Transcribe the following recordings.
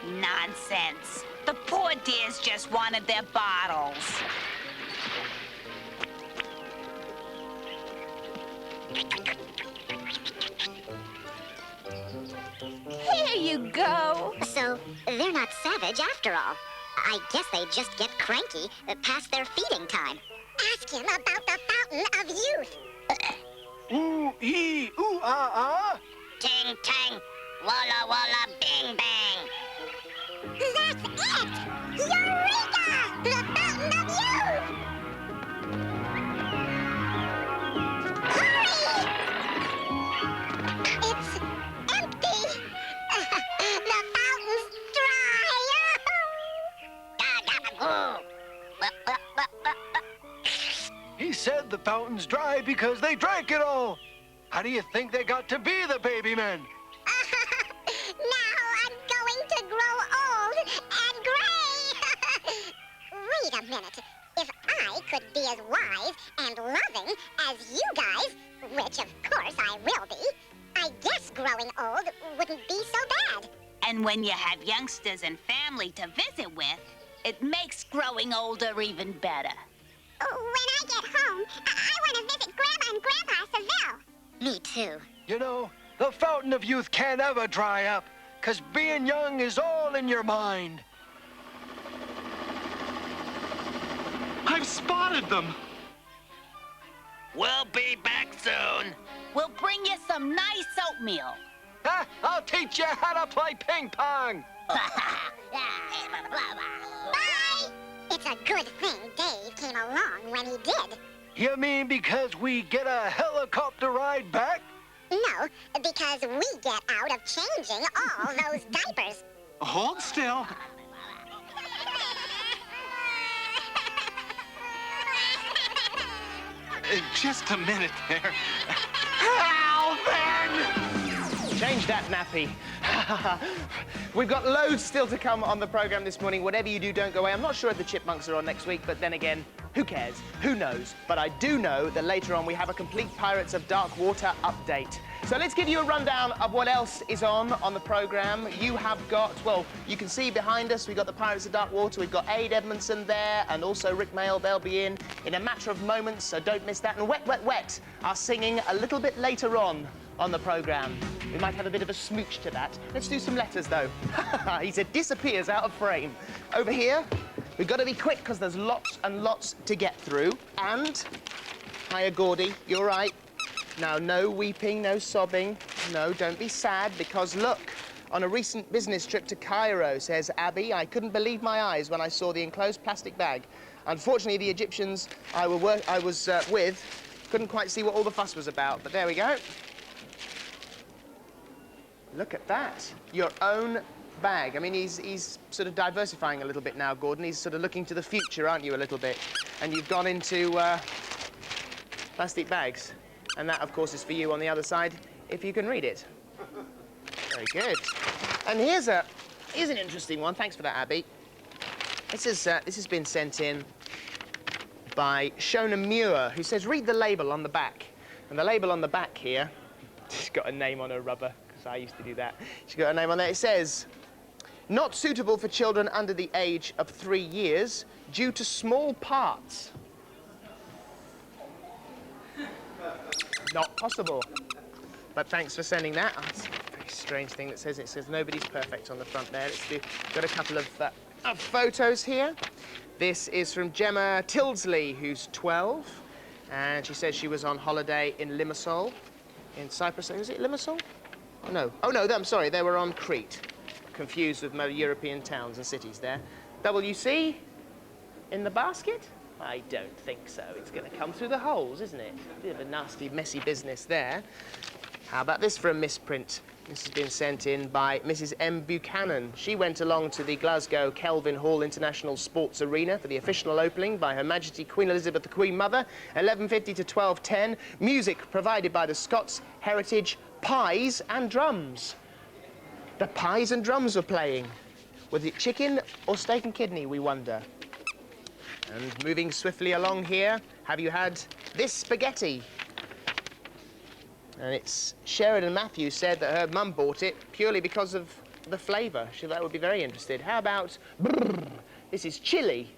Nonsense. The poor dears just wanted their bottles. Here you go. So, they're not savage after all. I guess they just get cranky past their feeding time. Ask him about the Fountain of Youth. Ooh-ee, ooh-ah-ah. Ting, tang, walla, walla, bing, bang. That's it! Eureka! The Fountain of Youth! Hurry! It's empty! The fountain's dry! He said the fountain's dry because they drank it all. How do you think they got to be the baby men? Now I'm going to grow old and gray. Wait a minute. If I could be as wise and loving as you guys, which of course I will be, I guess growing old wouldn't be so bad. And when you have youngsters and family to visit with, it makes growing older even better. When I get home, I want to visit Grandma and Grandpa Seville. Me too. You know, the Fountain of Youth can't ever dry up, 'cause being young is all in your mind. I've spotted them. We'll be back soon. We'll bring you some nice oatmeal. Ha! I'll teach you how to play ping pong. Bye! It's a good thing Dave came along when he did. You mean because we get a helicopter ride back? No, because we get out of changing all those diapers. Hold still. Just a minute there. How then? Change that nappy. We've got loads still to come on the programme this morning. Whatever you do, don't go away. I'm not sure if the Chipmunks are on next week, but then again, who cares? Who knows? But I do know that later on we have a complete Pirates of Dark Water update. So let's give you a rundown of what else is on the programme. You have got, well, you can see behind us, we've got the Pirates of Dark Water, we've got Ade Edmondson there, and also Rick Mail. They'll be in a matter of moments, so don't miss that. And Wet, Wet, Wet are singing a little bit later on the programme. We might have a bit of a smooch to that. Let's do some letters, though. He said disappears out of frame. Over here, we've got to be quick because there's lots and lots to get through. And, hiya, Gordy, you're right. Now, no weeping, no sobbing. No, don't be sad, because look, on a recent business trip to Cairo, says Abby, I couldn't believe my eyes when I saw the enclosed plastic bag. Unfortunately, the Egyptians I was with couldn't quite see what all the fuss was about, but there we go. Look at that. Your own bag. I mean, he's sort of diversifying a little bit now, Gordon. He's sort of looking to the future, aren't you, a little bit? And you've gone into plastic bags. And that, of course, is for you on the other side, if you can read it. Very good. And here's an interesting one. Thanks for that, Abby. This has been sent in by Shona Muir, who says, read the label on the back. And the label on the back here, she's got a name on her rubber, because I used to do that. She's got a name on there. It says, not suitable for children under the age of 3 years due to small parts. Not possible. But thanks for sending that. Oh, it's a very strange thing that says it. It says nobody's perfect on the front there. Let's do, got a couple of photos here. This is from Gemma Tildesley, who's 12. And she says she was on holiday in Limassol, in Cyprus. Is it Limassol? Oh, no. Oh, no, I'm sorry. They were on Crete. Confused with most European towns and cities there. WC in the basket? I don't think so. It's going to come through the holes, isn't it? A bit of a nasty, messy business there. How about this for a misprint? This has been sent in by Mrs. M. Buchanan. She went along to the Glasgow Kelvin Hall International Sports Arena for the official opening by Her Majesty Queen Elizabeth the Queen Mother, 11:50 to 12:10. Music provided by the Scots Heritage Pies and Drums. The pies and drums were playing. Was it chicken or steak and kidney, we wonder? And moving swiftly along here, have you had this spaghetti? And it's Sheridan Matthews said that her mum bought it purely because of the flavour? That would be very interested. How about, this is chili.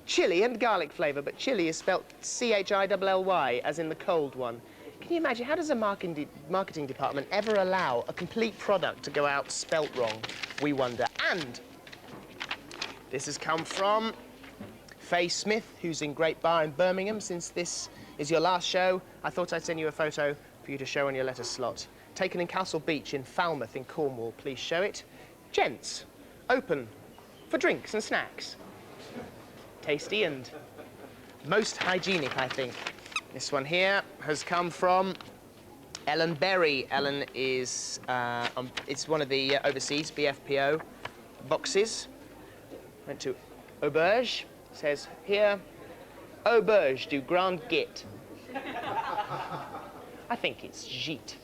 Chili and garlic flavour, but chili is spelt C-H-I-L-L-Y, as in the cold one. Can you imagine, how does a marketing department ever allow a complete product to go out spelt wrong, we wonder? And this has come from Faye Smith, who's in Great Bar in Birmingham. Since this is your last show, I thought I'd send you a photo for you to show on your letter slot. Taken in Castle Beach in Falmouth in Cornwall. Please show it. Gents, open for drinks and snacks. Tasty and most hygienic, I think. This one here has come from Ellen Berry. Ellen is, it's one of the overseas BFPO boxes. Went to Auberge. Says here, Auberge du Grand Git. I think it's Gite.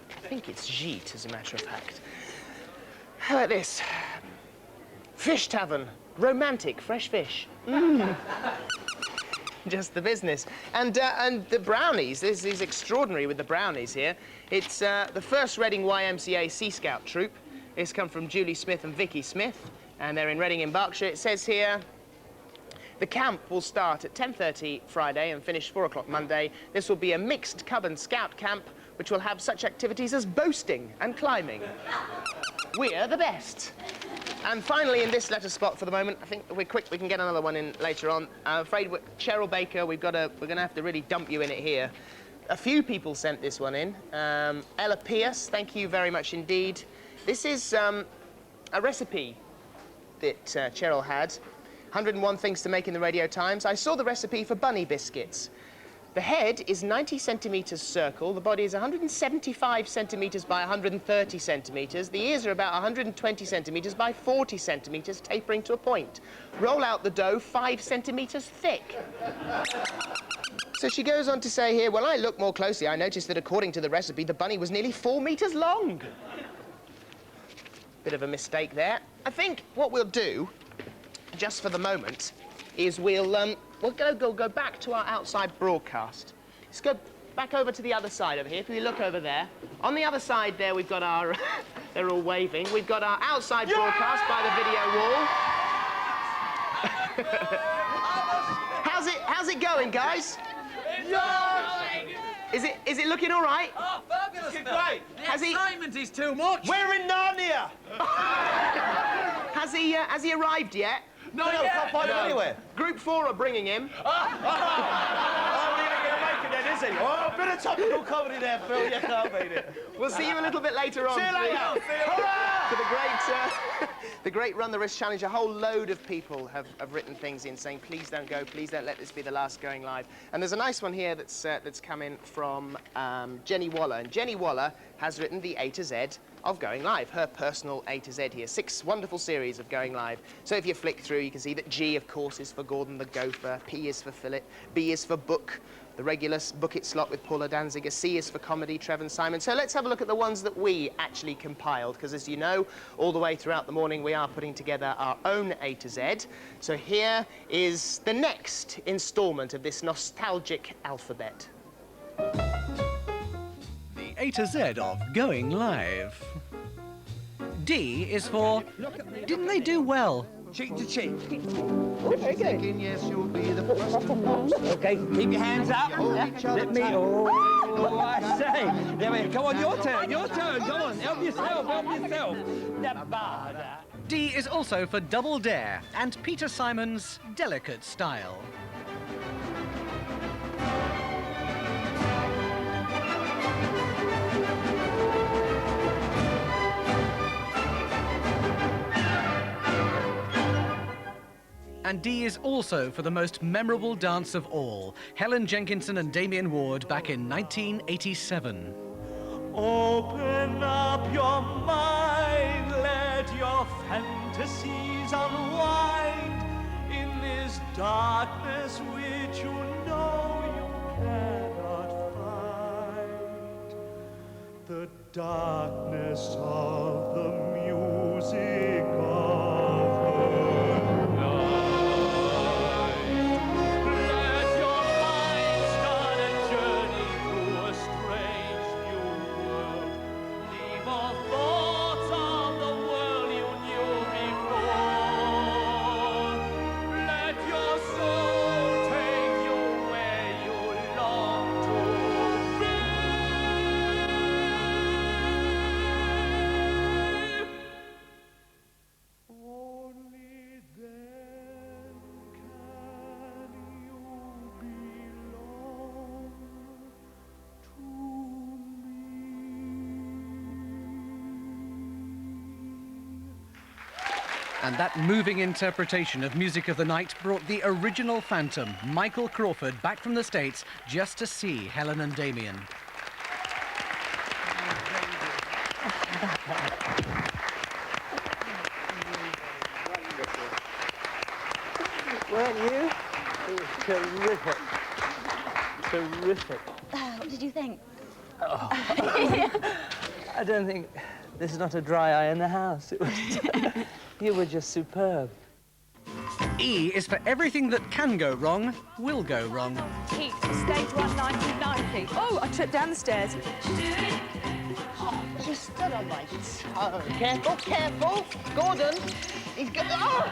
I think it's Gite, as a matter of fact. How about this? Fish Tavern. Romantic, fresh fish. Just the business. And the brownies, this is extraordinary with the brownies here. It's the first Reading YMCA Sea Scout troop. It's come from Julie Smith and Vicky Smith, and they're in Reading in Berkshire. It says here, the camp will start at 10:30 Friday and finish 4 o'clock Monday. This will be a mixed Cub and Scout camp, which will have such activities as boasting and climbing. We're the best. And finally, in this letter spot for the moment, I think if we're quick, we can get another one in later on. I'm afraid Cheryl Baker, we're going to have to really dump you in it here. A few people sent this one in. Ella Pierce, thank you very much indeed. This is a recipe that Cheryl had. 101 things to make in the Radio Times. I saw the recipe for bunny biscuits. The head is 90 centimetres circle, the body is 175 centimetres by 130 centimetres, the ears are about 120 centimetres by 40 centimetres, tapering to a point. Roll out the dough 5 centimetres thick. So she goes on to say here, when I looked more closely, I noticed that according to the recipe, the bunny was nearly 4 metres long. Bit of a mistake there. I think what we'll do, just for the moment, is we'll go back to our outside broadcast. Let's go back over to the other side over here. If we look over there, on the other side there, we've got our, they're all waving, we've got our outside broadcast by the video wall. How's it going, guys? Is it looking all right? Oh, fabulous! Great! The excitement is too much! We're in Narnia! Has he arrived yet? No, Can't find him anywhere. Group 4 are bringing him. Oh, we ain't gonna make it then, is he? Oh, a bit of topical comedy there, Phil. You can't beat it. We'll see you a little bit later on. See you later. For the great Run the Risk Challenge. A whole load of people have written things in saying, please don't go, please don't let this be the last going live. And there's a nice one here that's come in from Jenny Waller. And Jenny Waller has written the A to Z of Going Live, her personal A to Z here. 6 wonderful series of Going Live. So if you flick through, you can see that G, of course, is for Gordon the Gopher, P is for Philip, B is for Book, the regular Book It slot with Paula Danziger, C is for Comedy, Trevor and Simon. So let's have a look at the ones that we actually compiled, because as you know, all the way throughout the morning, we are putting together our own A to Z. So here is the next installment of this nostalgic alphabet. A to Z of Going Live. D is for, didn't they do well? Cheek to cheek. Oh, very good. Yes, you'll be the first to post. Okay, keep your hands up. Let me. Oh, I say. There we go. Come on, your turn. Your turn. Come on. Help yourself. Help yourself. D is also for Double Dare and Peter Simon's Delicate Style. And D is also for the most memorable dance of all, Helen Jenkinson and Damien Ward back in 1987. Open up your mind, let your fantasies unwind in this darkness which you know you cannot find. The darkness of the music of the night. Let your mind start a journey through a strange new world. Leave all thoughts of the And that moving interpretation of Music of the Night brought the original Phantom, Michael Crawford, back from the States just to see Helen and Damien. Weren't you? It was terrific. Terrific. What did you think? I don't think there's not a dry eye in the house. It was you were just superb. E is for everything that can go wrong, will go wrong. Heat, stage 1, 1990. Oh, I tripped down the stairs. You stood on my toe. Careful, careful. Gordon, he's got... Oh!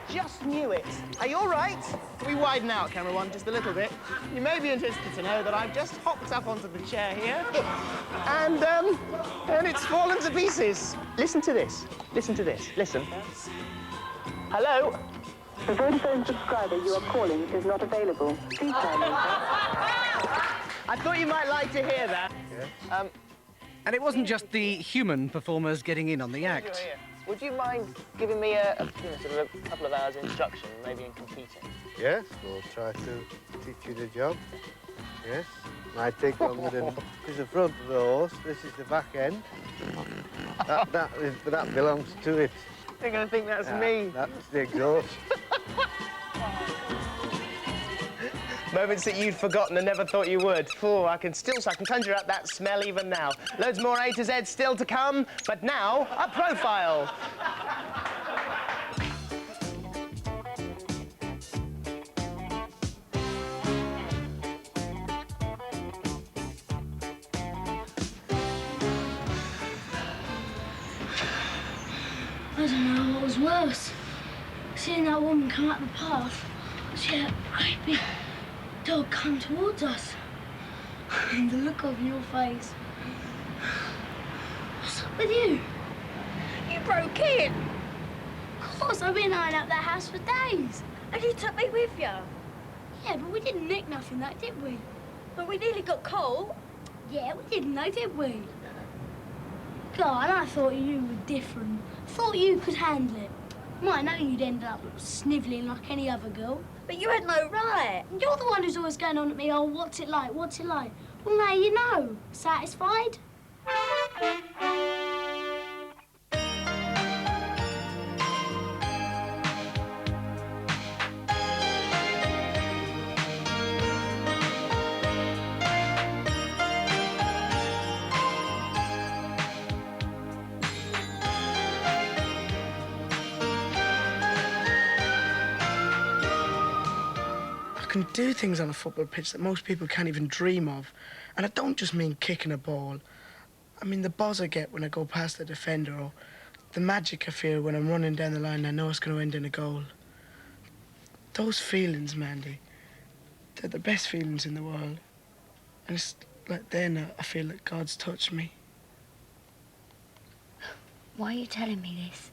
Just knew it. Are you all right? Can we widen out, camera one, just a little bit? You may be interested to know that I've just hopped up onto the chair here, and it's fallen to pieces. Listen to this. Listen to this. Listen. Hello? The Vodafone subscriber you are calling is not available. Please try later. I thought you might like to hear that. Yeah. And it wasn't just the human performers getting in on the act. Would you mind giving me a sort of a couple of hours instruction, maybe in competing? Yes, we'll try to teach you the job. Yes, might take longer than... This is the front of the horse, this is the back end. That belongs to it. They're going to think that's me. That's the exhaust. Moments that you'd forgotten and never thought you would. Oh, I can conjure up that smell even now. Loads more A to Z still to come, but now, a profile. I don't know what was worse. Seeing that woman come up the path, she had a great big dog come towards us. And the look on your face. What's up with you? You broke in. Of course, I've been eyeing up that house for days. And you took me with you? Yeah, but we didn't nick nothing, though, did we? But we nearly got caught. Yeah, we didn't, though, did we? God, I thought you were different. Thought you could handle it. Might know you'd end up snivelling like any other girl. But you had no right. You're the one who's always going on at me, oh, what's it like, what's it like? Well, now you know. Satisfied? I can do things on a football pitch that most people can't even dream of. And I don't just mean kicking a ball. I mean the buzz I get when I go past the defender, or the magic I feel when I'm running down the line and I know it's going to end in a goal. Those feelings, Mandy, they're the best feelings in the world. And it's like then I feel that God's touched me. Why are you telling me this?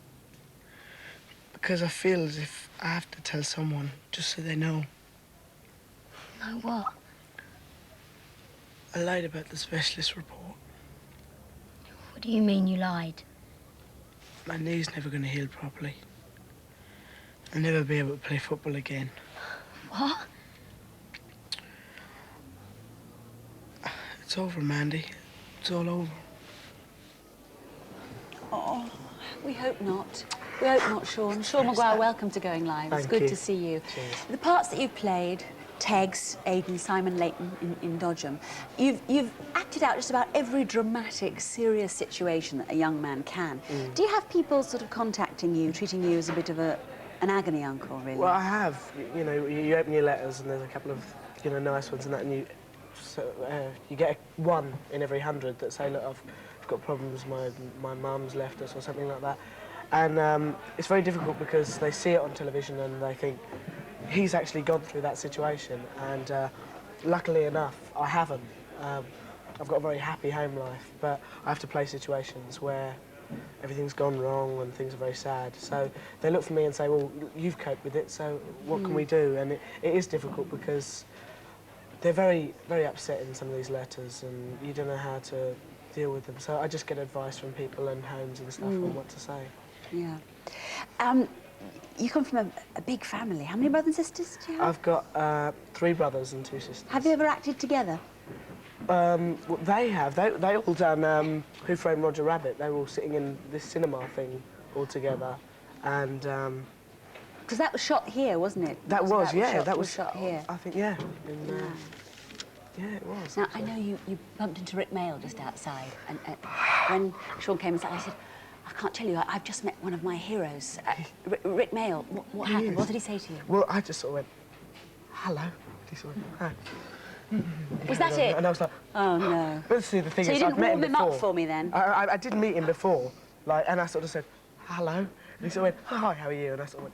Because I feel as if I have to tell someone, just so they know. Know what? I lied about the specialist report. What do you mean you lied? My knee's never going to heal properly. I'll never be able to play football again. What? It's over, Mandy. It's all over. Oh, we hope not. We hope not, Sean. Sean Maguire, welcome to Going Live. It's good to see you. Cheers. The parts that you've played, Tegs, Aidan, Simon Layton in Dodgem, you've acted out just about every dramatic, serious situation that a young man can. Do you have people sort of contacting you, treating you as a bit of an agony uncle, really? Well, I have. You know, you open your letters and there's a couple of, you know, nice ones and that, and you get one in every 100 that say, look, I've got problems, my mum's left us or something like that. And it's very difficult because they see it on television and they think, he's actually gone through that situation, and luckily enough, I haven't. I've got a very happy home life, but I have to play situations where everything's gone wrong and things are very sad. So they look for me and say, well, you've coped with it, so what can we do? And it is difficult because they're very, very upset in some of these letters, and you don't know how to deal with them. So I just get advice from people and homes and stuff on what to say. Yeah. You come from a big family. How many brothers and sisters do you have? I've got 3 brothers and 2 sisters. Have you ever acted together? Well, they have. They all done Who Framed Roger Rabbit. They were all sitting in this cinema thing all together, and because that was shot here, wasn't it? that was shot here. I think yeah. Yeah, it was. Now I know you bumped into Rick Mail just outside, and when Sean came inside, I said, I can't tell you. I've just met one of my heroes, Rick Mail. What happened? What did he say to you? Well, I just sort of went, hello. He sort of went, hi. Was that it? And I was like, oh no. But see, the thing so is, you I've didn't met warm him before. up for me then? I did meet him before, like, and I sort of said, hello. And he sort of went, hi, how are you? And I sort of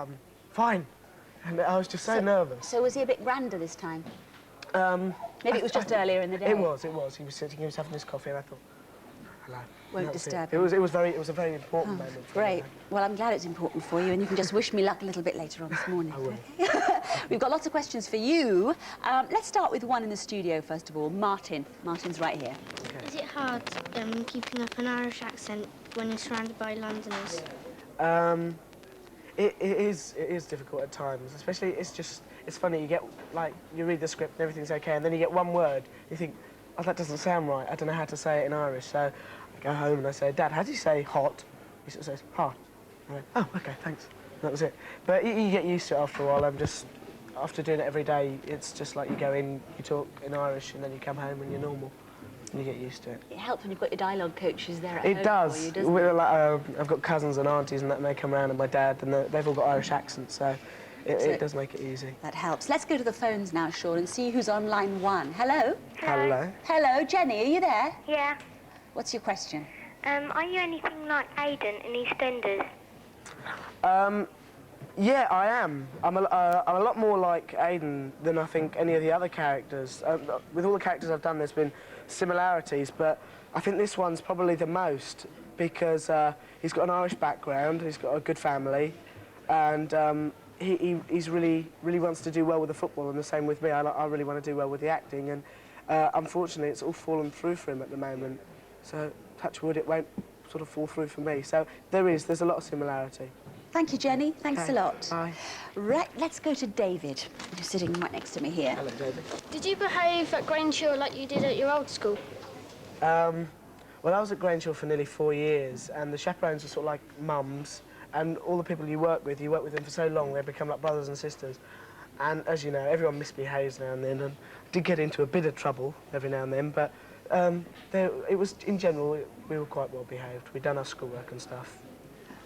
went, fine. And I was just so nervous. So was he a bit grander this time? Maybe it was just earlier in the day. It was. He was sitting, he was having his coffee, and I thought, hello. Won't disturb it. It was a very important moment for great. me. Well, I'm glad it's important for you, and you can just wish me luck a little bit later on this morning. I will. We've got lots of questions for you. Let's start with one in the studio, first of all. Martin. Martin's right here. Okay. Is it hard keeping up an Irish accent when you're surrounded by Londoners? It is difficult at times, especially it's funny, you get, like, you read the script and everything's okay, and then you get one word, you think, oh, that doesn't sound right, I don't know how to say it in Irish, so I go home and I say, Dad, how do you say hot? He sort of says, hot. I went, oh, okay, thanks. And that was it. But you get used to it after a while. After doing it every day, it's just like you go in, you talk in Irish, and then you come home and you're normal. And you get used to it. It helps when you've got your dialogue coaches there at home. It does. For you, doesn't it? Like, I've got cousins and aunties and that, and they come around, and my dad, and they've all got Irish accents, so it does make it easy. That helps. Let's go to the phones now, Sean, and see who's on line 1. Hello? Hello. Hello, Jenny, are you there? Yeah. What's your question? Are you anything like Aiden in EastEnders? Yeah, I am. I'm a lot more like Aiden than I think any of the other characters. With all the characters I've done, there's been similarities, but I think this one's probably the most because he's got an Irish background, he's got a good family, and he's really wants to do well with the football, and the same with me. I really want to do well with the acting, and unfortunately, it's all fallen through for him at the moment. So, touch wood, it won't sort of fall through for me. So there's a lot of similarity. Thank you, Jenny. Thanks a lot. Bye. Right, let's go to David, who's sitting right next to me here. Hello, David. Did you behave at Grange Hill like you did at your old school? Well, I was at Grange Hill for nearly 4 years, and the chaperones are sort of like mums, and all the people you work with them for so long, they become like brothers and sisters. And as you know, everyone misbehaves now and then, and I did get into a bit of trouble every now and then, but it was, in general, we were quite well behaved. We'd done our schoolwork and stuff.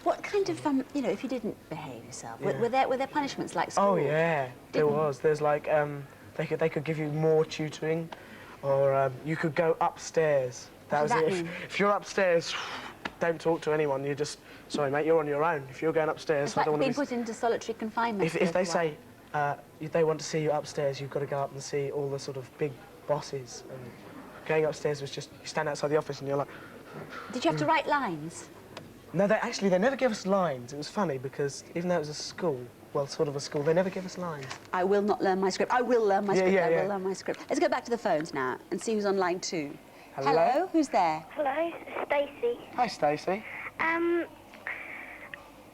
What kind of, if you didn't behave yourself, Yeah. were there punishments like school? Oh, yeah, there was. There's like, they could give you more tutoring, or you could go upstairs. That was it. If you're upstairs, don't talk to anyone. You're just, sorry, mate, you're on your own. If you're going upstairs, It's like being put into solitary confinement. If they say they want to see you upstairs, you've got to go up and see all the sort of big bosses. And going upstairs was just, you stand outside the office and you're like... Did you have to write lines? No, they never gave us lines. It was funny because even though it was a school, well, sort of a school, they never gave us lines. I will not learn my script. I will learn my script. Yeah, I yeah. will learn my script. Let's go back to the phones now and see who's on line 2. Hello? Who's there? Hello, Stacey. Hi, Stacey.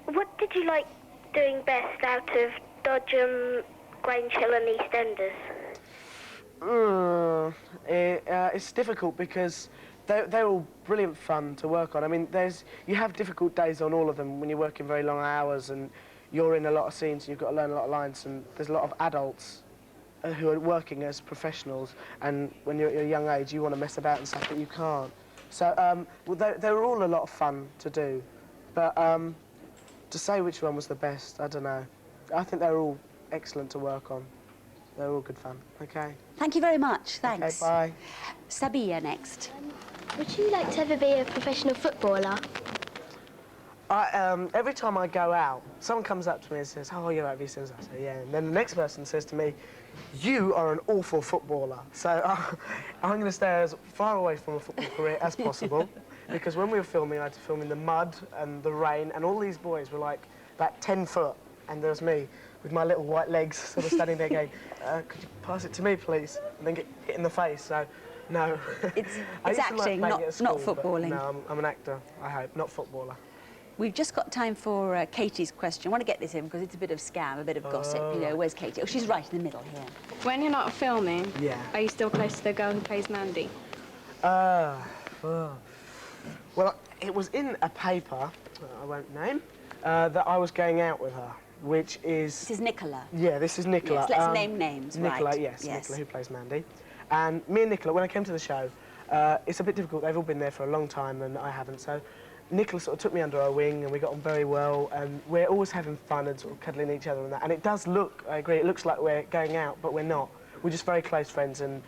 What did you like doing best out of Dodgem, Grange Hill and EastEnders? It's difficult because they're all brilliant fun to work on. I mean, you have difficult days on all of them when you're working very long hours and you're in a lot of scenes and you've got to learn a lot of lines, and there's a lot of adults who are working as professionals, and when you're at a young age you want to mess about and stuff, but you can't. So they were all a lot of fun to do, but to say which one was the best, I don't know. I think they were all excellent to work on. They were all good fun. Okay. Thank you very much. Thanks. Okay, bye. Sabia next. Would you like to ever be a professional footballer? Every time I go out, someone comes up to me and says, "Oh, you're at EastEnders." I say, "Yeah." And then the next person says to me, "You are an awful footballer." So I'm going to stay as far away from a football career as possible, because when we were filming, I had to film in the mud and the rain, and all these boys were like about 10 foot, and there was me with my little white legs sort of standing there going, "Could you pass it to me, please?" And then get hit in the face. So, no. It's I used to like acting, playing it at school, not footballing. No, I'm an actor, I hope, not footballer. We've just got time for Katie's question. I want to get this in because it's a bit of scam, a bit of gossip. You know, where's Katie? Oh, she's right in the middle here. When you're not filming, are you still close to the girl who plays Mandy? Well, it was in a paper, I won't name, that I was going out with her, which is... This is Nicola. Yeah, this is Nicola. Yes, let's name names, Nicola, right. yes, Nicola, who plays Mandy. And me and Nicola, when I came to the show, it's a bit difficult. They've all been there for a long time and I haven't, so Nicola sort of took me under her wing and we got on very well, and we're always having fun and sort of cuddling each other and that. And it does look, I agree, it looks like we're going out, but we're not. We're just very close friends, and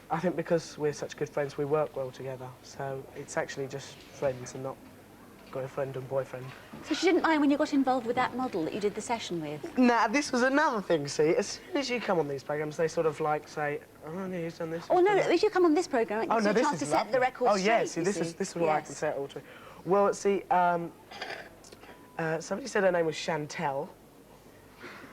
I think because we're such good friends, we work well together. So it's actually just friends and not girlfriend and boyfriend. So she didn't mind when you got involved with that model that you did the session with? Nah, this was another thing, see. As soon as you come on these programmes, they sort of like say, oh, no, he's done this. Oh, no, if you come on this programme, it gives you a chance to set the record straight. Oh, yeah, see, this is what I can set all to. Well, see, somebody said her name was Chantel.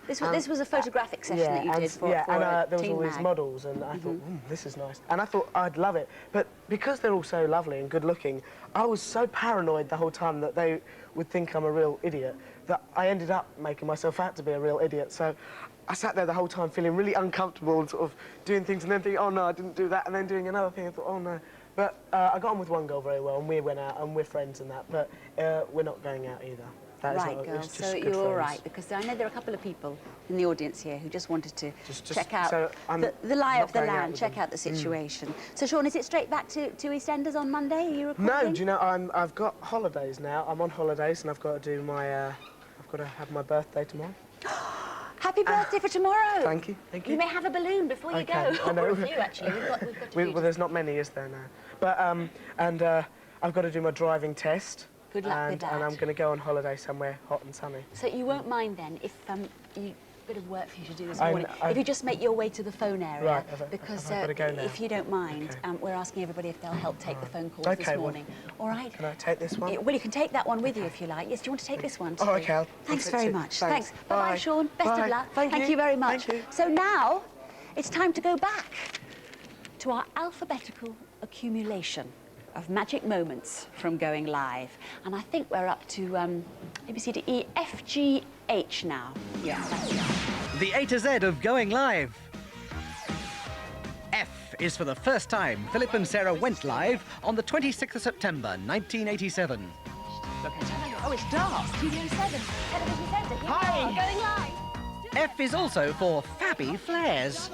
This was a photographic session that you did for there was Teen all these Mag. models, and I thought, this is nice. And I thought I'd love it. But because they're all so lovely and good-looking, I was so paranoid the whole time that they would think I'm a real idiot that I ended up making myself out to be a real idiot. So I sat there the whole time feeling really uncomfortable and sort of doing things and then thinking, oh, no, I didn't do that, and then doing another thing. I thought, oh, no. But I got on with one girl very well, and we went out, and we're friends and that, but we're not going out either. Right, girls, so you're all right, because I know there are a couple of people in the audience here who just wanted to check out the lie of the land, check out the situation. So, Sean, is it straight back to EastEnders on Monday? Are you recording? No, do you know, I've got holidays now. I'm on holidays, and I've got to do my, I've got to have my birthday tomorrow. Happy birthday for tomorrow. Thank you, thank you. You may have a balloon before you go. I know. Or a few, actually. We've got to do well, there's not many, is there, now? But, I've got to do my driving test. Good luck with that. And I'm going to go on holiday somewhere hot and sunny. So you won't mind then if you bit of work for you to do this morning. If you just make your way to the phone area, because if you don't mind, we're asking everybody if they'll help take the phone calls this morning. All right? Can I take this one? Well, you can take that one with you if you like. Yes, do you want to take this one too? Oh, okay. Thanks very much. Thanks. Bye-bye, Sean. Best Bye. of luck. Thank you very much. Thank you. So now it's time to go back to our alphabetical accumulation of magic moments from going live. And I think we're up to A, B, C, D, E, F, G, H now. Yeah, that's right. The A to Z of going live. F is for the first time. Philip and Sarah went live on the 26th of September, 1987. Oh, it's dark. Studio 7, Television Centre. Here Hi. we are, going live. F is also for Fabby Flares.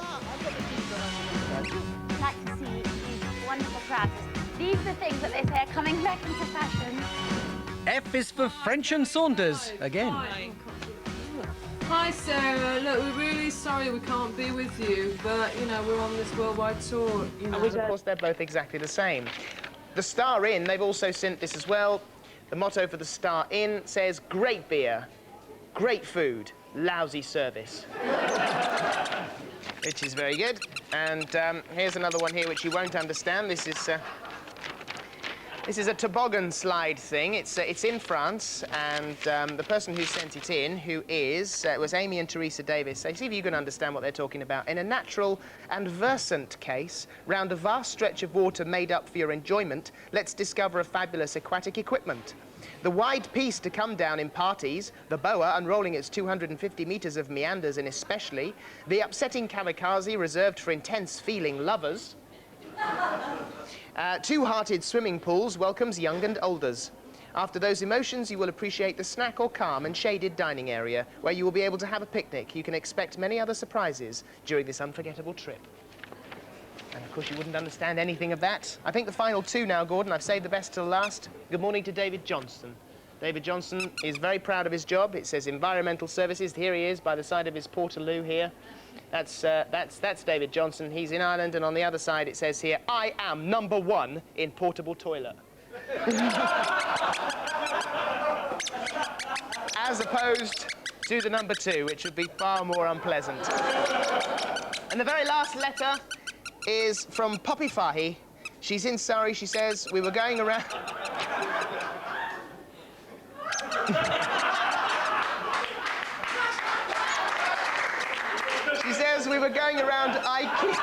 Like to see these wonderful trousers. These are the things that they say are coming back into fashion. F is for French and Saunders, again. Hi, Sarah. Look, we're really sorry we can't be with you, but, you know, we're on this worldwide tour, you know. And of course, they're both exactly the same. The Star Inn, they've also sent this as well. The motto for the Star Inn says, great beer, great food, lousy service. Which is very good. And here's another one here which you won't understand. This is a toboggan slide thing. It's in France, and the person who sent it in, who was Amy and Teresa Davis. So see if you can understand what they're talking about. In a natural and versant case, round a vast stretch of water made up for your enjoyment, let's discover a fabulous aquatic equipment. The wide piece to come down in parties, the boa unrolling its 250 metres of meanders, and especially the upsetting kamikaze reserved for intense-feeling lovers. Two-hearted swimming pools welcomes young and olders. After those emotions, you will appreciate the snack or calm and shaded dining area, where you will be able to have a picnic. You can expect many other surprises during this unforgettable trip. And, of course, you wouldn't understand anything of that. I think the final two now, Gordon. I've saved the best till last. Good morning to David Johnston. David Johnston is very proud of his job. It says Environmental Services. Here he is by the side of his Portaloo here. That's David Johnson. He's in Ireland, and on the other side it says here, I am #1 in portable toilet. As opposed to the #2, which would be far more unpleasant. And the very last letter is from Poppy Fahy. She's in Surrey. She says, we were going around... She says we were going around IKEA.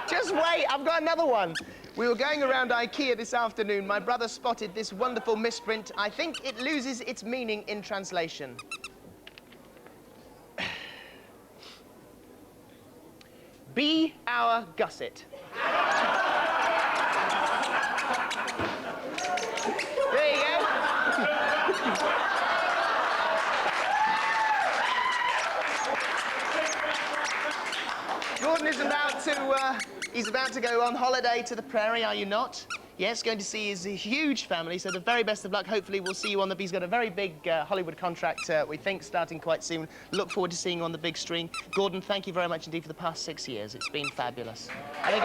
Just wait, I've got another one. We were going around IKEA this afternoon. My brother spotted this wonderful misprint. I think it loses its meaning in translation. Be our gusset. There you go. Gordon is he's about to go on holiday to the prairie, are you not? Yes, going to see his huge family, so the very best of luck. Hopefully we'll see you on the... He's got a very big Hollywood contract, we think, starting quite soon. Look forward to seeing you on the big screen. Gordon, thank you very much indeed for the past 6 years. It's been fabulous. I think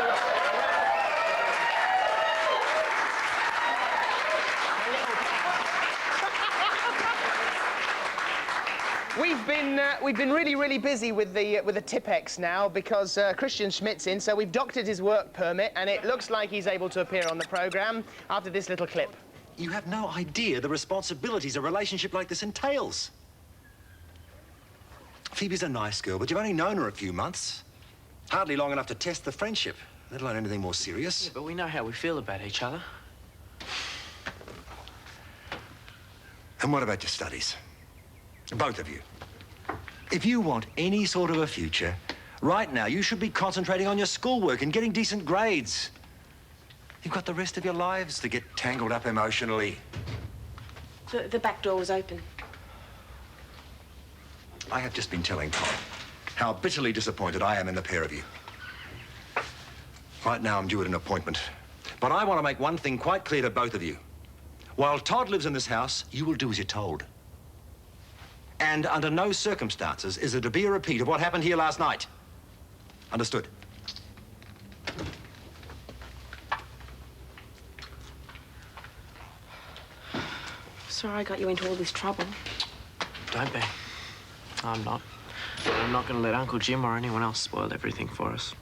We've been really busy with the Tipex now because Christian Schmidt's in, so we've doctored his work permit, and it looks like he's able to appear on the programme after this little clip. You have no idea the responsibilities a relationship like this entails. Phoebe's a nice girl, but you've only known her a few months. Hardly long enough to test the friendship, let alone anything more serious. Yeah, but we know how we feel about each other. And what about your studies? Both of you. If you want any sort of a future, right now you should be concentrating on your schoolwork and getting decent grades. You've got the rest of your lives to get tangled up emotionally. The back door was open. I have just been telling Todd how bitterly disappointed I am in the pair of you. Right now I'm due at an appointment, but I want to make one thing quite clear to both of you. While Todd lives in this house, you will do as you're told. And under no circumstances is there to be a repeat of what happened here last night. Understood? Sorry I got you into all this trouble. Don't be. I'm not. I'm not going to let Uncle Jim or anyone else spoil everything for us.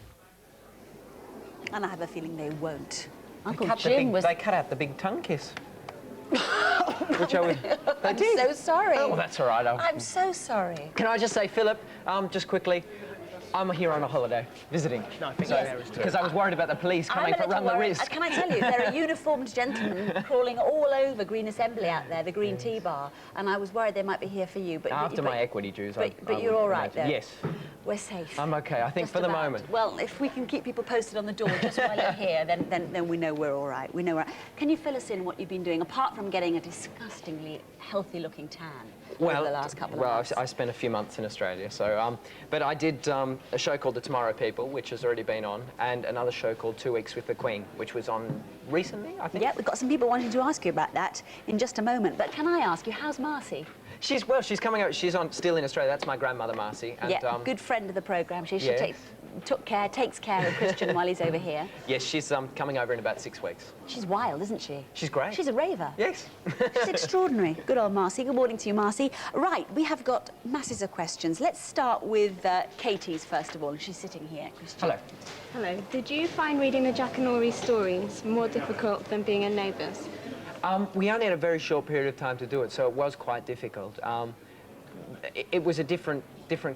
And I have a feeling they won't. They Uncle cut Jim was... They cut out the big tongue kiss. Which I would... I'm so sorry. Oh, well, that's all right. I'm so sorry. Can I just say, Philip, just quickly, I'm here on a holiday, visiting. No, I think Because I was worried about the police coming to run the risk. Can I tell you, there are uniformed gentlemen crawling all over Green Assembly out there, the Green Tea Bar, and I was worried they might be here for you. But After my equity dues, But you're all right, though? Yes. We're safe. I'm okay, I think, Just for the about. moment. Well, if we can keep people posted on the door just while you're here, then we know we're all right. We know we're all right. Can you fill us in what you've been doing, apart from getting a disgustingly healthy-looking tan over the last couple of months? I spent a few months in Australia, so... but I did a show called The Tomorrow People, which has already been on, and another show called 2 Weeks with the Queen, which was on recently, I think. Yeah, we've got some people wanting to ask you about that in just a moment. But can I ask you, how's Marcy? She's coming out. She's still in Australia. That's my grandmother, Marcy. And, yeah, good friend of the programme. She yeah. takes care of Christian while he's over here. Yes, she's coming over in about 6 weeks. She's wild, isn't she? She's great. She's a raver. Yes. She's extraordinary. Good old Marcy. Good morning to you, Marcy. Right, we have got masses of questions. Let's start with Katie's, first of all. She's sitting here, Christian. Hello. Hello. Did you find reading the Jack and Ori stories more difficult than being in Neighbours? We only had a very short period of time to do it, so it was quite difficult. It was a different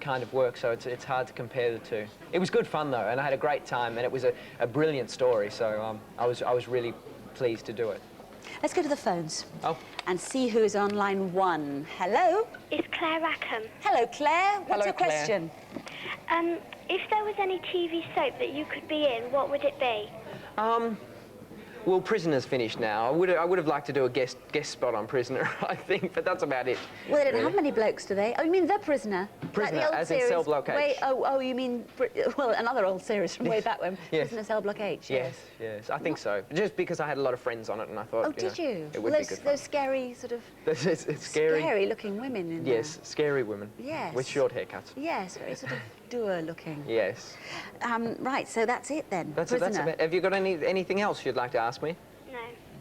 kind of work, so it's hard to compare the two. It was good fun, though, and I had a great time, and it was a brilliant story, so I was really pleased to do it. Let's go to the phones. Oh. And see who is on line 1. Hello? It's Claire Rackham. Hello, Claire. What's Hello, your Claire. question? If there was any TV soap that you could be in, what would it be? Well, Prisoner's finished now. I would have liked to do a guest spot on Prisoner, I think, but that's about it. Well, they don't have many blokes, do they? Oh, you mean The Prisoner? Prisoner, like the old as in series. Cell Block H. Wait, oh, you mean... Well, another old series from way back when. Yes. Prisoner Cell Block H, Yes, I think so. Just because I had a lot of friends on it, and I thought, Oh, did you? It would Well, be good fun. those scary sort of... It's scary. Scary-looking women in Yes, scary women. Yes. With short haircuts. Yes, very sort of doer-looking. Yes. Right, so that's it then. That's Prisoner. it. Have you got anything else you'd like to ask me?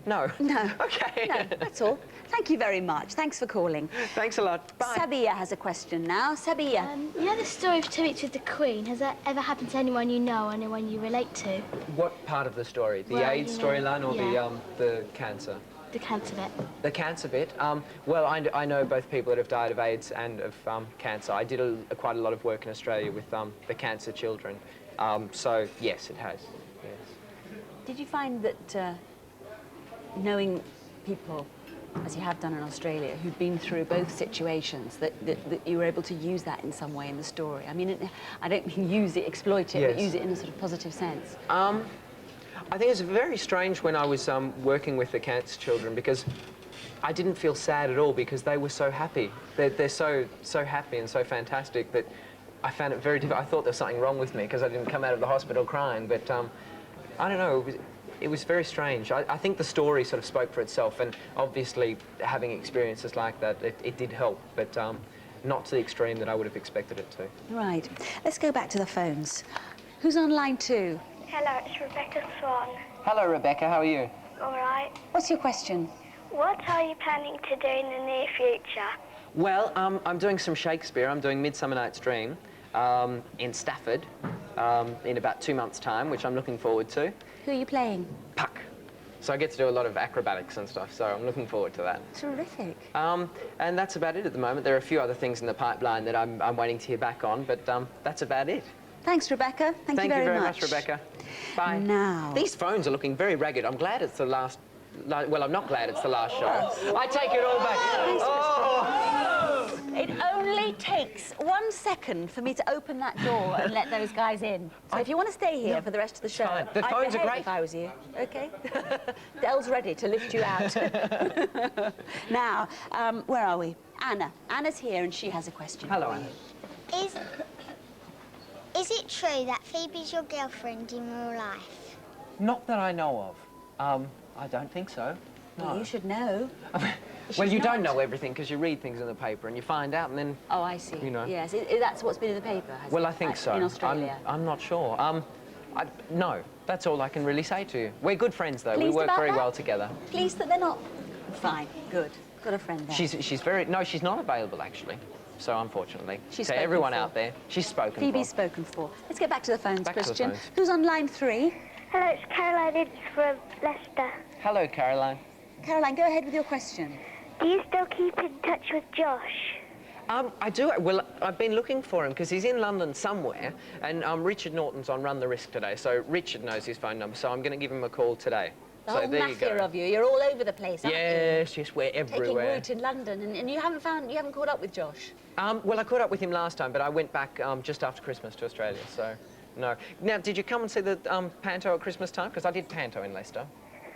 No. No. Okay. No, that's all. Thank you very much. Thanks for calling. Thanks a lot. Bye. Sabia has a question now. Sabia. You know the story of 2 Weeks with the Queen? Has that ever happened to anyone you know, anyone you relate to? What part of the story? The Well, AIDS you know, storyline or yeah. the cancer? The cancer bit. The cancer bit? Well, I know both people that have died of AIDS and of cancer. I did quite a lot of work in Australia with the cancer children. So, yes, it has. Yes. Did you find that knowing people, as you have done in Australia, who've been through both situations, that you were able to use that in some way in the story? I mean, I don't mean use it, exploit it, but use it in a sort of positive sense. I think it's very strange when I was working with the cancer children, because I didn't feel sad at all, because they were so happy. They're so happy and so fantastic that I found it very difficult. I thought there was something wrong with me because I didn't come out of the hospital crying, but I don't know, it was very strange. I think the story sort of spoke for itself, and obviously having experiences like that, it did help, but not to the extreme that I would have expected it to. Right. Let's go back to the phones. Who's on line 2? Hello, it's Rebecca Swan. Hello, Rebecca. How are you? All right. What's your question? What are you planning to do in the near future? Well, I'm doing some Shakespeare. I'm doing Midsummer Night's Dream in Stafford in about 2 months' time, which I'm looking forward to. Who are you playing? Puck. So I get to do a lot of acrobatics and stuff, so I'm looking forward to that. Terrific. And that's about it at the moment. There are a few other things in the pipeline that I'm waiting to hear back on, but that's about it. Thanks, Rebecca. Thank you very much. Rebecca. Bye. Now. These phones are looking very ragged. I'm glad it's the last... Well, I'm not glad it's the last show. I take it all back. Oh! It only takes 1 second for me to open that door and let those guys in. So if you want to stay here for the rest of the show, The phones are great. If I was you, okay? Dell's ready to lift you out. Now, where are we? Anna. Anna's here and she has a question. Hello, Anna. Is it true that Phoebe's your girlfriend in real life? Not that I know of. I don't think so. No. Well, you should know. Well, you don't know everything because you read things in the paper and you find out and then... Oh, I see. You know. Yes, that's what's been in the paper, has Well, it? I think so. In Australia. I'm not sure. No, that's all I can really say to you. We're good friends, though. Pleased we work about very that? well together. Pleased that they're not? Fine, good. Got a friend there. She's very... No, she's not available, actually. So, unfortunately. She's to spoken everyone for. out there, she's spoken Phoebe's for. spoken for. Let's get back to the phones, Back to the Christian. phones. Who's on line 3? Hello, it's Caroline Ince from Leicester. Hello, Caroline. Caroline, go ahead with your question. Do you still keep in touch with Josh? I do. Well, I've been looking for him because he's in London somewhere, and Richard Norton's on Run the Risk today, so Richard knows his phone number, so I'm going to give him a call today. The So whole there you mafia go. of you. You're all over the place, aren't you? Yes, we're Taking everywhere. root in London, and you haven't caught up with Josh? Well, I caught up with him last time, but I went back just after Christmas to Australia, so no. Now, did you come and see the Panto at Christmas time? Because I did Panto in Leicester.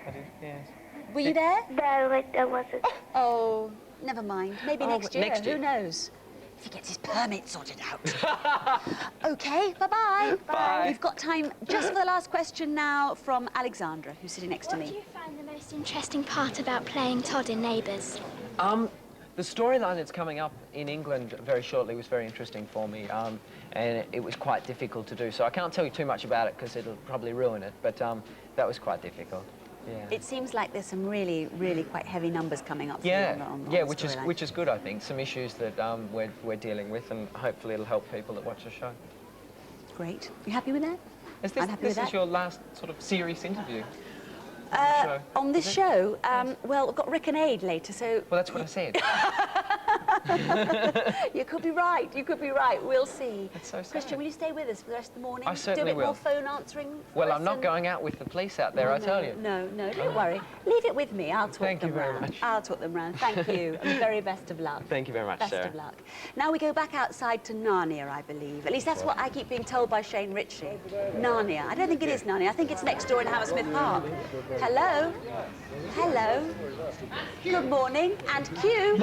I did, yes. Were you there? No, I wasn't. Oh, never mind. Maybe next year. next year. Who knows? If he gets his permit sorted out. OK, bye-bye. Bye. We've got time just for the last question now from Alexandra, who's sitting next to What me. do you find the most interesting part about playing Todd in Neighbours? The storyline that's coming up in England very shortly was very interesting for me, and it was quite difficult to do. So I can't tell you too much about it because it'll probably ruin it, but that was quite difficult. Yeah. It seems like there's some really, really quite heavy numbers coming up. Yeah, on yeah, the which is good, I think. Some issues that we're dealing with, and hopefully it'll help people that watch the show. Great. You happy with that? Is this, I'm happy with this is that. your last sort of serious interview? On this show, well, we've got Rick and Aid later, so... Well, that's what I said. You could be right, you could be right. We'll see. That's so sad. Christian, will you stay with us for the rest of the morning? I certainly Do a bit more will. phone answering for Well, us I'm not and- going out with the police out there, No, I tell you. No, don't worry. Leave it with me. I'll talk Thank them you very round. much. I'll talk them round. Thank you. And very best of luck. Thank you very much, Best Sarah. of luck. Now we go back outside to Narnia, I believe. At least that's what I keep being told by Shane Ritchie. Narnia. I don't think it is Narnia. I think it's next door in Hammersmith Park. Hello? Hello? Good morning. And Q.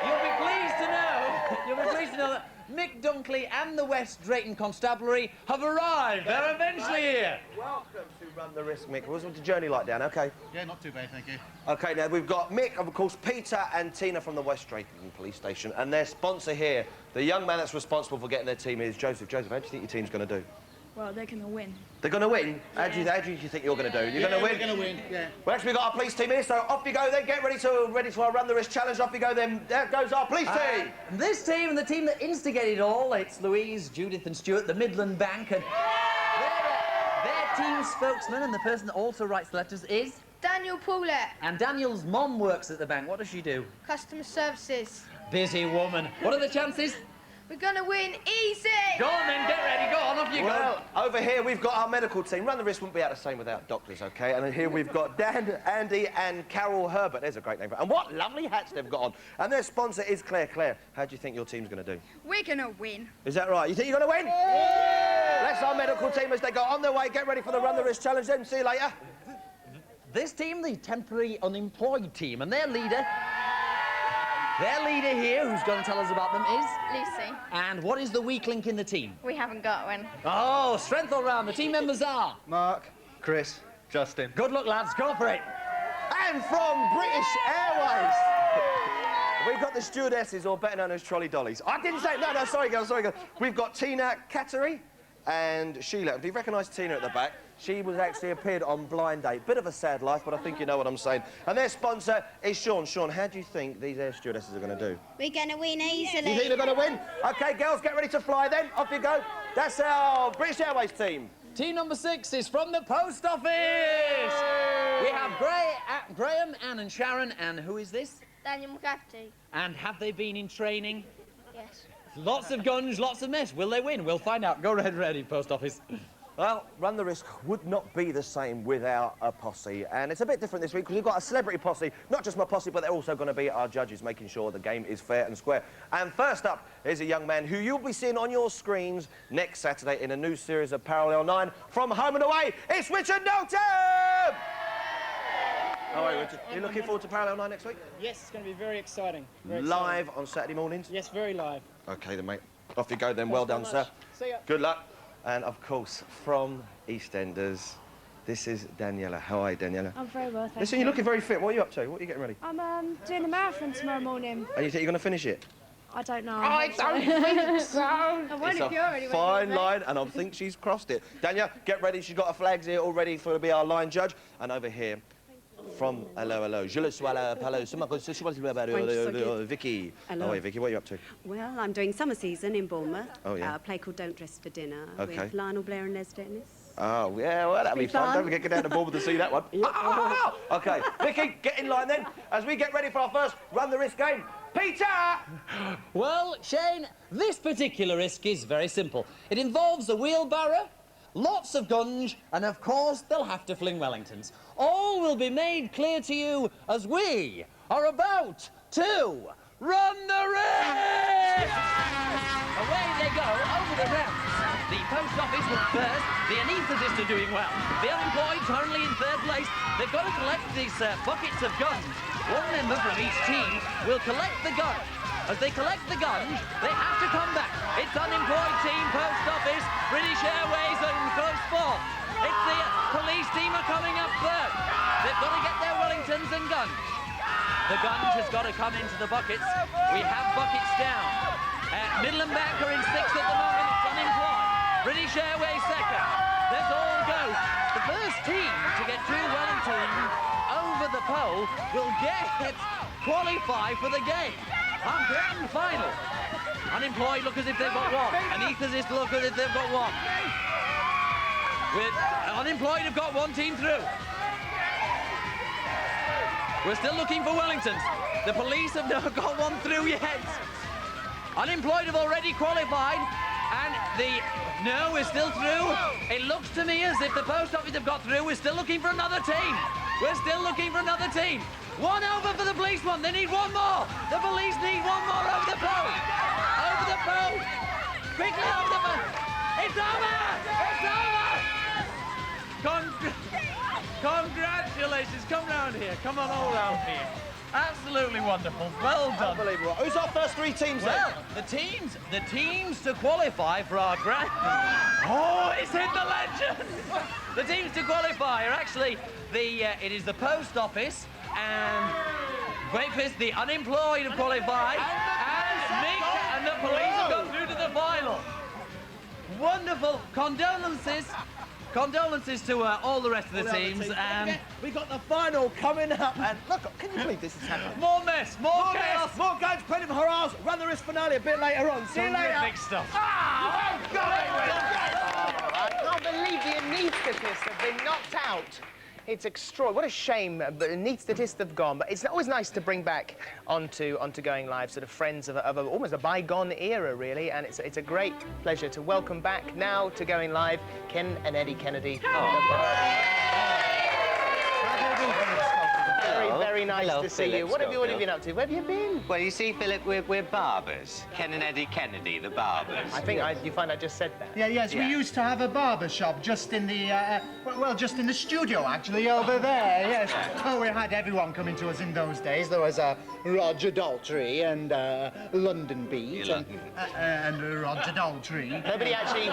You'll be pleased to know that Mick Dunkley and the West Drayton Constabulary have arrived. They're eventually here. Welcome to Run the Risk, Mick. What's the journey like, Dan? Okay. Yeah, not too bad, thank you. Okay, now we've got Mick, of course, Peter and Tina from the West Drayton Police Station, and their sponsor here, the young man that's responsible for getting their team is Joseph. Joseph, how do you think your team's going to do? Well, they're going to win. They're going to win? How do you think you're going to do? You're going to win? We're going to win, yeah. Well, actually, we've got our police team here, so off you go then. Get ready to our Run the Risk challenge. Off you go then. There goes our police team. This team and the team that instigated it all, it's Louise, Judith and Stuart, the Midland Bank, and their team spokesman and the person that also writes the letters is... Daniel Paulette, And Daniel's mom works at the bank. What does she do? Customer Services. Busy woman. What are the chances? We're gonna win easy! Go on then, get ready, go on, off you go. Well, over here we've got our medical team. Run the Risk wouldn't be out the same without doctors, OK? And then here we've got Dan, Andy and Carol Herbert. There's a great name for it. And what lovely hats they've got on. And their sponsor is Claire. Claire, how do you think your team's going to do? We're gonna win. Is that right? You think you're going to win? Yeah! That's our medical team as they go on their way. Get ready for the Run the Risk challenge then. See you later. This team, the temporary unemployed team, and their leader here, who's going to tell us about them, is? Lucy. And what is the weak link in the team? We haven't got one. Oh, strength all round. The team members are... Mark, Chris, Justin. Good luck, lads. Go for it. And from British Airways, we've got the stewardesses, or better known as trolley dollies. I didn't say... No, sorry, girls. We've got Tina Cattery and Sheila. If you recognise Tina at the back, she was actually appeared on Blind Date. Bit of a sad life, but I think you know what I'm saying. And their sponsor is Sean. Sean, how do you think these air stewardesses are going to do? We're gonna win easily. You think they're going to win? OK, girls, get ready to fly then. Off you go. That's our British Airways team. Team number 6 is from the post office. We have Graham, Anne and Sharon. And who is this? Daniel McCafferty. And have they been in training? Yes. Lots of guns, lots of mess. Will they win? We'll find out. Go ahead, ready, post office. Well, Run the Risk would not be the same without a posse. And it's a bit different this week because we've got a celebrity posse. Not just my posse, but they're also going to be our judges, making sure the game is fair and square. And first up is a young man who you'll be seeing on your screens next Saturday in a new series of Parallel 9 from Home and Away. It's Richard Knowlton! How are you, Richard? Are you looking forward to Parallel 9 next week? Yes, it's going to be very exciting. Very live exciting. on Saturday mornings? Yes, very live. OK then, mate. Off you go then. Well done, sir. See ya. Good luck. And, of course, from EastEnders, this is Daniela. How are you, Daniela? I'm very well, thank you. Listen, you're looking very fit. What are you up to? What are you getting ready? I'm doing a marathon tomorrow morning. And you think you're going to finish it? I don't know. I don't think so. I wonder if you're already It's a fine line, and I think she's crossed it. Daniela, get ready. She's got her flags here all ready for to be our line judge. And over here, from Hello. Je le sois là, Vicky. Hello. Oh, wait, Vicky, what are you up to? Well, I'm doing summer season in Bournemouth. Oh, yeah. A play called Don't Dress for Dinner Okay. with Lionel Blair and Les Dennis. Oh, yeah, well, that'll be fun. Don't forget to get down to Bournemouth to see that one. OK, Vicky, get in line then, as we get ready for our first Run the Risk game. Peter! Well, Shane, this particular risk is very simple. It involves a wheelbarrow, lots of guns, and of course they'll have to fling Wellingtons. All will be made clear to you as we are about to run the risk! Away they go, over the rounds. The post office was first, the anaesthetists are doing well. The unemployed currently in third place. They've got to collect these buckets of guns. One member from each team will collect the gun. As they collect the guns, they have to come back. It's unemployed team, post office, British Airways and close fourth. It's the police team are coming up third. They've got to get their Wellingtons and guns. The guns has got to come into the buckets. We have buckets down. Midland Bank are in sixth at the moment. It's unemployed. British Airways second. There's all go. The first team to get 2 Wellingtons over the pole will qualify for the game. Our grand final. Unemployed look as if they've got one. Anaesthetists look as if they've got one. With unemployed have got one team through. We're still looking for Wellingtons. The police have not got one through yet. Unemployed have already qualified, and no, we're still through. It looks to me as if the post office have got through. We're still looking for another team. We're still looking for another team. One over for the police one. They need one more. The police need one more over the pole. Over the pole. Quickly over the pole. It's over. It's over. Congratulations. Come round here. Come on all round here. Absolutely wonderful. Well done. Unbelievable. Who's our first 3 teams then? Well, the teams to qualify for our grand... Oh, it's hit the legend! The teams to qualify are actually it is the post office and Breakfast, the unemployed have qualified, and Mick and the police have gone through to the final. Wonderful. Condolences to all the rest of the teams, and we got the final coming up. And look, can you believe this is happening? More mess, more chaos, more guns, plenty of hurrahs. Run the Risk finale a bit later on. See you later. Terrific stuff. Oh, God! I can't believe the anaesthetists have been knocked out It's extraordinary. What a shame. But neat statists have gone. But it's always nice to bring back onto Going Live sort of friends of almost a bygone era, really. And it's a great pleasure to welcome back now to Going Live, Ken and Eddie Kennedy. Very nice Hello, to see Philip you. What have you Schofield. been up to? Where have you been? Well, you see, Philip, we're barbers. Ken and Eddie Kennedy, the barbers. I think you find I just said that. Yes, we used to have a barber shop just in the, just in the studio, actually, over there, yes. Oh, we had everyone coming to us in those days. There was Roger Daltrey and London Beat and Roger Daltrey. Nobody actually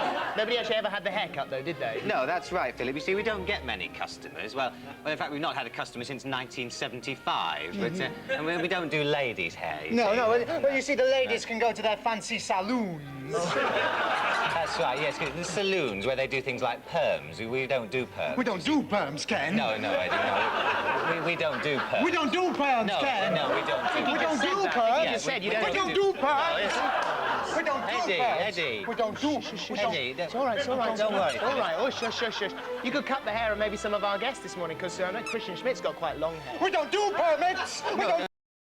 ever had the haircut, though, did they? No, that's right, Philip. You see, we don't get many customers. Well, in fact, we've not had a customer since 1975, but and we don't do ladies' hair, you see. Well, you see, the ladies can go to their fancy saloons. That's right, yes, the saloons where they do things like perms. We don't do perms. We don't do perms, Ken. No, Eddie, no. We don't do perms. We don't do perms, no, Ken. No, we don't do We don't do perms. Yeah, You said you we don't do perms. We don't do perms. Eddie. We don't do. Eddie, It's all right, it's all right. Don't worry. All right, oh, shush. You could cut the hair of maybe some of our guests this morning, because I know Christian Schmidt's got quite long hair. We don't do permits. We don't